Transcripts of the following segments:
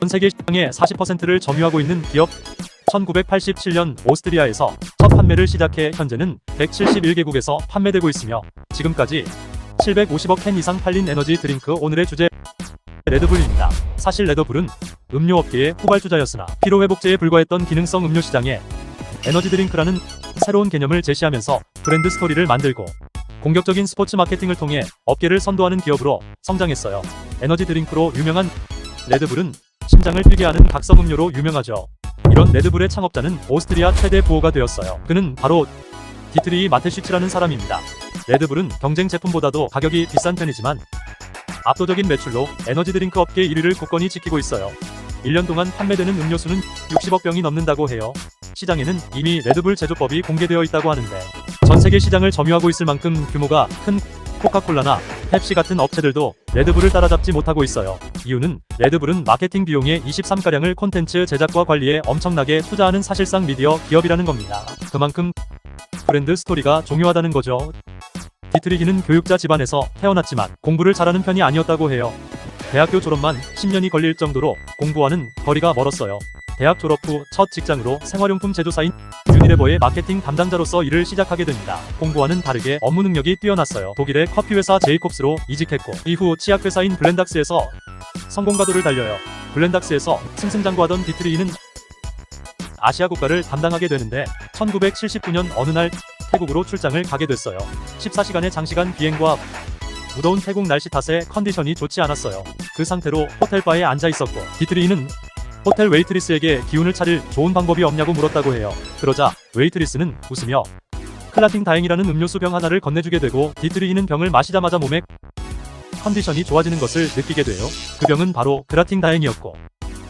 전 세계 시장의 40%를 점유하고 있는 기업. 1987년 오스트리아에서 첫 판매를 시작해 현재는 171개국에서 판매되고 있으며 지금까지 750억 캔 이상 팔린 에너지 드링크. 오늘의 주제 레드불입니다. 사실 레드불은 음료업계의 후발주자였으나 피로회복제에 불과했던 기능성 음료 시장에 에너지 드링크라는 새로운 개념을 제시하면서 브랜드 스토리를 만들고 공격적인 스포츠 마케팅을 통해 업계를 선도하는 기업으로 성장했어요. 에너지 드링크로 유명한 레드불은 심장을 뛰게 하는 각성 음료로 유명하죠. 이런 레드불의 창업자는 오스트리아 최대 부호가 되었어요. 그는 바로 디트리히 마테슈츠라는 사람입니다. 레드불은 경쟁 제품보다도 가격이 비싼 편이지만 압도적인 매출로 에너지 드링크 업계 1위를 굳건히 지키고 있어요. 1년 동안 판매되는 음료수는 60억 병이 넘는다고 해요. 시장에는 이미 레드불 제조법이 공개되어 있다고 하는데 전 세계 시장을 점유하고 있을 만큼 규모가 큰 코카콜라나 펩시 같은 업체들도 레드불을 따라잡지 못하고 있어요. 이유는 레드불은 마케팅 비용의 23가량을 콘텐츠 제작과 관리에 엄청나게 투자하는 사실상 미디어 기업이라는 겁니다. 그만큼 브랜드 스토리가 중요하다는 거죠. 디트리히는 교육자 집안에서 태어났지만 공부를 잘하는 편이 아니었다고 해요. 대학교 졸업만 10년이 걸릴 정도로 공부와는 거리가 멀었어요. 대학 졸업 후 첫 직장으로 생활용품 제조사인 유니레버의 마케팅 담당자로서 일을 시작하게 됩니다. 공부와는 다르게 업무 능력이 뛰어났어요. 독일의 커피회사 제이콥스로 이직했고 이후 치약회사인 블렌닥스에서 성공가도를 달려요. 블렌닥스에서 승승장구하던 디트리히는 아시아 국가를 담당하게 되는데 1979년 어느 날 태국으로 출장을 가게 됐어요. 14시간의 장시간 비행과 무더운 태국 날씨 탓에 컨디션이 좋지 않았어요. 그 상태로 호텔바에 앉아 있었고 디트리히는 호텔 웨이트리스에게 기운을 차릴 좋은 방법이 없냐고 물었다고 해요. 그러자 웨이트리스는 웃으며 클라팅 다행이라는 음료수 병 하나를 건네주게 되고 디트리히는 병을 마시자마자 몸에 컨디션이 좋아지는 것을 느끼게 돼요. 그 병은 바로 그라팅 다행이었고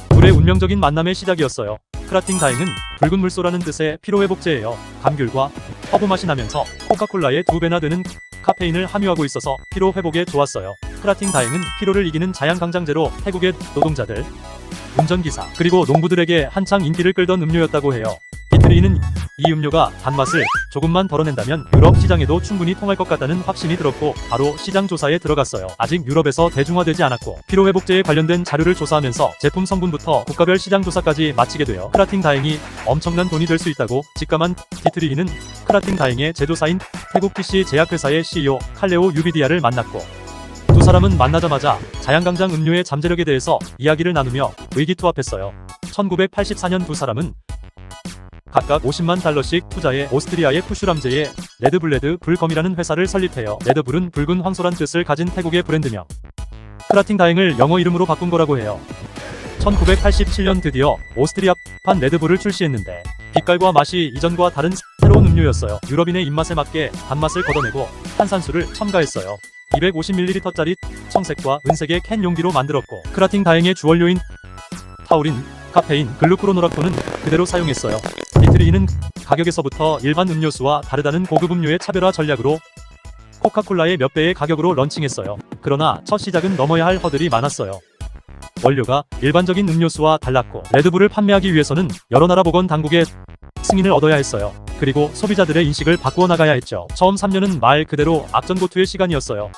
둘의 운명적인 만남의 시작이었어요. 크라팅 다행은 붉은 물소라는 뜻의 피로회복제예요. 감귤과 허브 맛이 나면서 코카콜라의 2배나 되는 카페인을 함유하고 있어서 피로 회복에 좋았어요. 크라팅 다행은 피로를 이기는 자양강장제로 태국의 노동자들, 운전기사, 그리고 농부들에게 한창 인기를 끌던 음료였다고 해요. 디트리히는 이 음료가 단맛을 조금만 덜어낸다면 유럽 시장에도 충분히 통할 것 같다는 확신이 들었고 바로 시장 조사에 들어갔어요. 아직 유럽에서 대중화되지 않았고 피로회복제에 관련된 자료를 조사하면서 제품 성분부터 국가별 시장 조사까지 마치게 돼요. 크라팅 다행이 엄청난 돈이 될 수 있다고 직감한 디트리히는 크라팅 다행의 제조사인 태국 PC 제약회사의 CEO 칼레오 유비디아를 만났고 두 사람은 만나자마자 자양강장 음료의 잠재력에 대해서 이야기를 나누며 의기투합했어요. 1984년 두 사람은 각각 50만 달러씩 투자해 오스트리아의 푸슈람제의 레드불 불검이라는 회사를 설립해요. 레드불은 붉은 황소란 뜻을 가진 태국의 브랜드명 크라팅 다행을 영어 이름으로 바꾼 거라고 해요. 1987년 드디어 오스트리아판 레드불을 출시했는데 빛깔과 맛이 이전과 다른 새로운 음료였어요. 유럽인의 입맛에 맞게 단맛을 걷어내고 탄산수를 첨가했어요. 250ml짜리 청색과 은색의 캔 용기로 만들었고 크라팅 다행의 주원료인 타우린, 카페인, 글루쿠로노락토는 그대로 사용했어요. 디트리히는 가격에서부터 일반 음료수와 다르다는 고급 음료의 차별화 전략으로 코카콜라의 몇 배의 가격으로 런칭했어요. 그러나 첫 시작은 넘어야 할 허들이 많았어요. 원료가 일반적인 음료수와 달랐고 레드불을 판매하기 위해서는 여러 나라 보건 당국의 승인을 얻어야 했어요. 그리고 소비자들의 인식을 바꾸어 나가야 했죠. 처음 3년은 말 그대로 악전고투의 시간이었어요.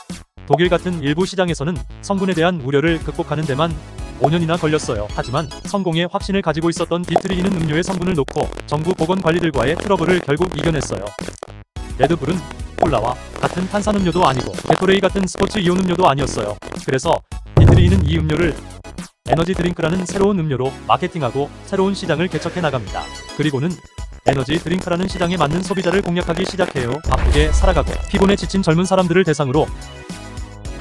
독일 같은 일부 시장에서는 성분에 대한 우려를 극복하는 데만 5년이나 걸렸어요. 하지만 성공의 확신을 가지고 있었던 디트리히는 음료의 성분을 놓고 정부 보건관리들과의 트러블을 결국 이겨냈어요. 레드불은 콜라와 같은 탄산음료도 아니고 게토레이 같은 스포츠 이온 음료도 아니었어요. 그래서 디트리히는 이 음료를 에너지 드링크라는 새로운 음료로 마케팅하고 새로운 시장을 개척해 나갑니다. 그리고는 에너지 드링크라는 시장에 맞는 소비자를 공략하기 시작해요. 바쁘게 살아가고 피곤에 지친 젊은 사람들을 대상으로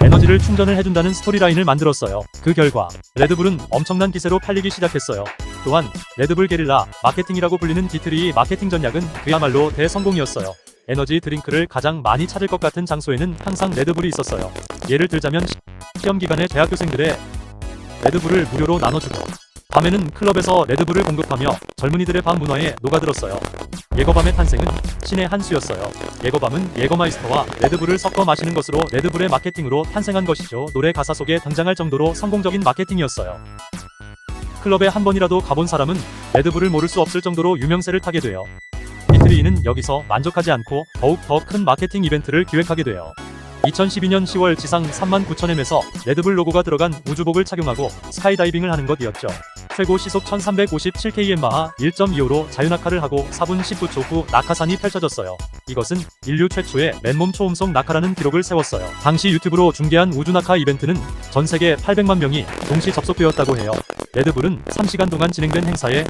에너지를 충전을 해준다는 스토리라인을 만들었어요. 그 결과 레드불은 엄청난 기세로 팔리기 시작했어요. 또한 레드불 게릴라 마케팅이라고 불리는 디트리히 마케팅 전략은 그야말로 대성공이었어요. 에너지 드링크를 가장 많이 찾을 것 같은 장소에는 항상 레드불이 있었어요. 예를 들자면 시험 기간에 대학교생들의 레드불을 무료로 나눠주고 밤에는 클럽에서 레드불을 공급하며 젊은이들의 밤 문화에 녹아들었어요. 예거밤의 탄생은 신의 한 수였어요. 예거밤은 예거마이스터와 레드불을 섞어 마시는 것으로 레드불의 마케팅으로 탄생한 것이죠. 노래 가사 속에 등장할 정도로 성공적인 마케팅이었어요. 클럽에 한 번이라도 가본 사람은 레드불을 모를 수 없을 정도로 유명세를 타게 돼요. 디트리히는 여기서 만족하지 않고 더욱 더 큰 마케팅 이벤트를 기획하게 돼요. 2012년 10월 지상 39,000m에서 레드불 로고가 들어간 우주복을 착용하고 스카이다이빙을 하는 것이었죠. 최고 시속 1357km 마하 1.25로 자유낙하를 하고 4분 19초 후 낙하산이 펼쳐졌어요. 이것은 인류 최초의 맨몸 초음속 낙하라는 기록을 세웠어요. 당시 유튜브로 중계한 우주낙하 이벤트는 전 세계 800만 명이 동시 접속되었다고 해요. 레드불은 3시간 동안 진행된 행사에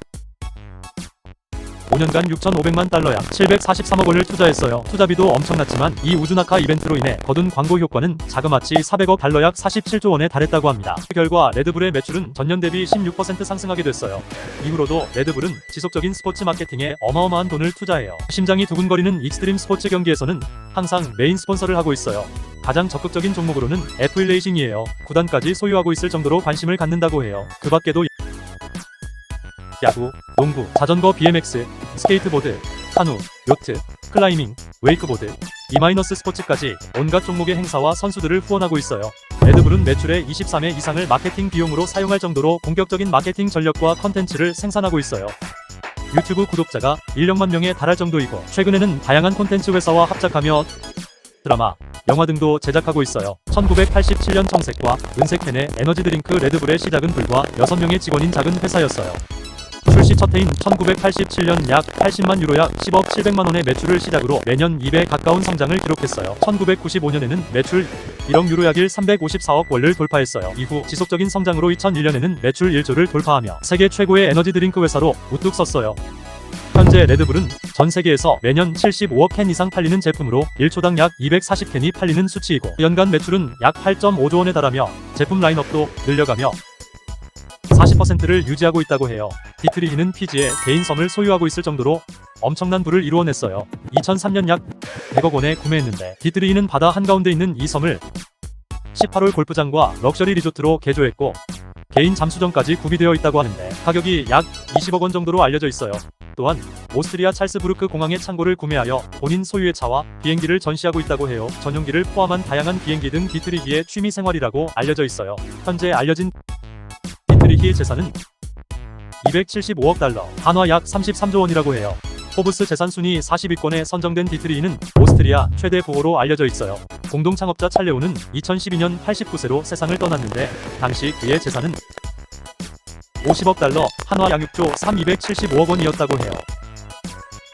5년간 6,500만 달러 약 743억 원을 투자했어요. 투자비도 엄청났지만 이 우주낙하 이벤트로 인해 거둔 광고 효과는 자그마치 400억 달러 약 47조 원에 달했다고 합니다. 그 결과 레드불의 매출은 전년 대비 16% 상승하게 됐어요. 이후로도 레드불은 지속적인 스포츠 마케팅에 어마어마한 돈을 투자해요. 심장이 두근거리는 익스트림 스포츠 경기에서는 항상 메인 스폰서를 하고 있어요. 가장 적극적인 종목으로는 F1 레이싱이에요. 구단까지 소유하고 있을 정도로 관심을 갖는다고 해요. 그 밖에도 야구, 농구, 자전거 BMX, 스케이트보드, 카누, 요트, 클라이밍, 웨이크보드, E- 스포츠까지 온갖 종목의 행사와 선수들을 후원하고 있어요. 레드불은 매출의 23회 이상을 마케팅 비용으로 사용할 정도로 공격적인 마케팅 전략과 컨텐츠를 생산하고 있어요. 유튜브 구독자가 1억 명에 달할 정도이고 최근에는 다양한 콘텐츠 회사와 합작하며 드라마, 영화 등도 제작하고 있어요. 1987년 청색과 은색캔의 에너지 드링크 레드불의 시작은 불과 6명의 직원인 작은 회사였어요. 출시 첫 해인 1987년 약 80만 유로 약 10억 700만 원의 매출을 시작으로 매년 2배 가까운 성장을 기록했어요. 1995년에는 매출 1억 유로 약 354억 원을 돌파했어요. 이후 지속적인 성장으로 2001년에는 매출 1조를 돌파하며 세계 최고의 에너지 드링크 회사로 우뚝 섰어요. 현재 레드불은 전 세계에서 매년 75억 캔 이상 팔리는 제품으로 1초당 약 240캔이 팔리는 수치이고 연간 매출은 약 8.5조 원에 달하며 제품 라인업도 늘려가며 40%를 유지하고 있다고 해요. 디트리히는 피지에 개인 섬을 소유하고 있을 정도로 엄청난 부를 이루어냈어요. 2003년 약 100억 원에 구매했는데 디트리히는 바다 한가운데 있는 이 섬을 18홀 골프장과 럭셔리 리조트로 개조했고 개인 잠수정까지 구비되어 있다고 하는데 가격이 약 20억 원 정도로 알려져 있어요. 또한 오스트리아 찰스부르크 공항의 창고를 구매하여 본인 소유의 차와 비행기를 전시하고 있다고 해요. 전용기를 포함한 다양한 비행기 등 디트리히의 취미 생활이라고 알려져 있어요. 현재 알려진 디트리히의 재산은 275억 달러, 한화 약 33조 원이라고 해요. 포브스 재산 순위 40위권에 선정된 디트리히는 오스트리아 최대 부호로 알려져 있어요. 공동 창업자 찰레오는 2012년 89세로 세상을 떠났는데 당시 그의 재산은 50억 달러, 한화 약 6조 3,275억 원이었다고 해요.